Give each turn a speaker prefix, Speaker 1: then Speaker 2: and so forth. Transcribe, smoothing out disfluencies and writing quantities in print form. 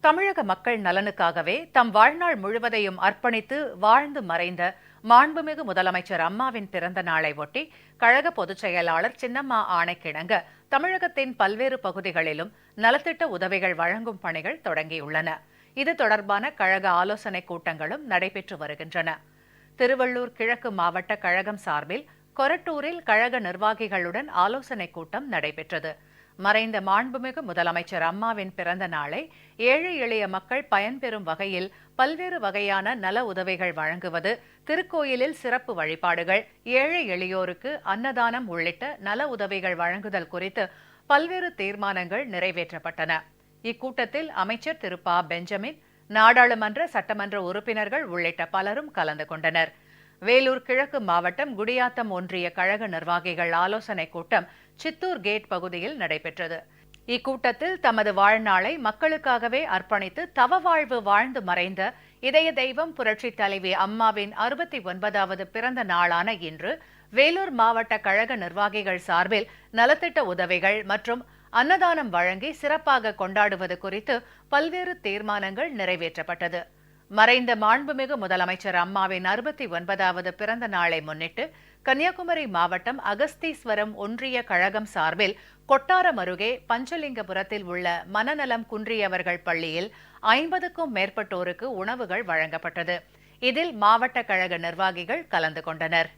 Speaker 1: தமிழக மக்கள் நலனுக்காகவே தம் வாழ்நாள் முழுவதையும் அர்ப்பணித்து வாழ்ந்து மறைந்த மாண்புமிகு முதலமைச்சர் அம்மாவின் பிறந்த நாளை ஒட்டி கழக பொதுச் செயலாளர் சின்னம்மா ஆணைக்கிணங்க தமிழகத்தின் பல்வேறு பகுதிகளிலும் நலத்திட்ட உதவிகள் வழங்கும் பணிகள் தொடங்கியுள்ளன. இது தொடர்பான கழக ஆலோசனைக் கூட்டங்களும் நடைபெற்று வருகின்றன. திருவள்ளூர் கிழக்கு மாவட்ட கழகம் சார்பில் கொரட்டூரில் கழக நிர்வாகிகளுடன் ஆலோசனைக் கூட்டம் நடைபெற்றது. மறைந்த மாண்புமிகு முதலமைச்சர் அம்மாவின் பிறந்த நாளை ஏழை எளிய மக்கள் பயன்பெறும் வகையில் பல்வேறு வகையான நல உதவிகள் வழங்குவது, திருக்கோயிலில் சிறப்பு வழிபாடுகள், ஏழை எளியோருக்கு அன்னதானம் உள்ளிட்ட நல உதவிகள் வழங்குதல் குறித்து பல்வேறு தீர்மானங்கள் நிறைவேற்றப்பட்டன. இக்கூட்டத்தில் அமைச்சர் திரு ப பெஞ்சமின், நாடாளுமன்ற சட்டமன்ற உறுப்பினர்கள் உள்ளிட்ட பலரும் கலந்து கொண்டனர். வேலூர் கிழக்கு மாவட்டம் குடியாத்தம் ஒன்றிய கழக நிர்வாகிகள் ஆலோசனைக் கூட்டம் சித்தூர் கேட் பகுதியில் நடைபெற்றது. இக்கூட்டத்தில் தமது வாழ்நாளை மக்களுக்காகவே அர்ப்பணித்து தவ வாழ்வு வாழ்ந்து மறைந்த இதய தெய்வம் புரட்சித் தலைவி அம்மாவின் 69வது பிறந்த நாளான இன்று வேலூர் மாவட்ட கழக நிர்வாகிகள் சார்பில் நலத்திட்ட உதவிகள் மற்றும் அன்னதானம் வழங்கி சிறப்பாக கொண்டாடுவது குறித்து பல்வேறு தீர்மானங்கள் நிறைவேற்றப்பட்டது. மறைந்த மாண்புமிகு முதலமைச்சர் அம்மாவின் 69வது பிறந்த நாளை முன்னிட்டு கன்னியாகுமரி மாவட்டம் அகஸ்தீஸ்வரம் ஒன்றிய கழகம் சார்பில் கொட்டாரம் அருகே பஞ்சலிங்கபுரத்தில் உள்ள மனநலம் குன்றியவர்கள் பள்ளியில் 50க்கும் மேற்பட்டோருக்கு உணவுகள் வழங்கப்பட்டது. இதில் மாவட்ட கழக நிர்வாகிகள் கலந்து கொண்டனர்.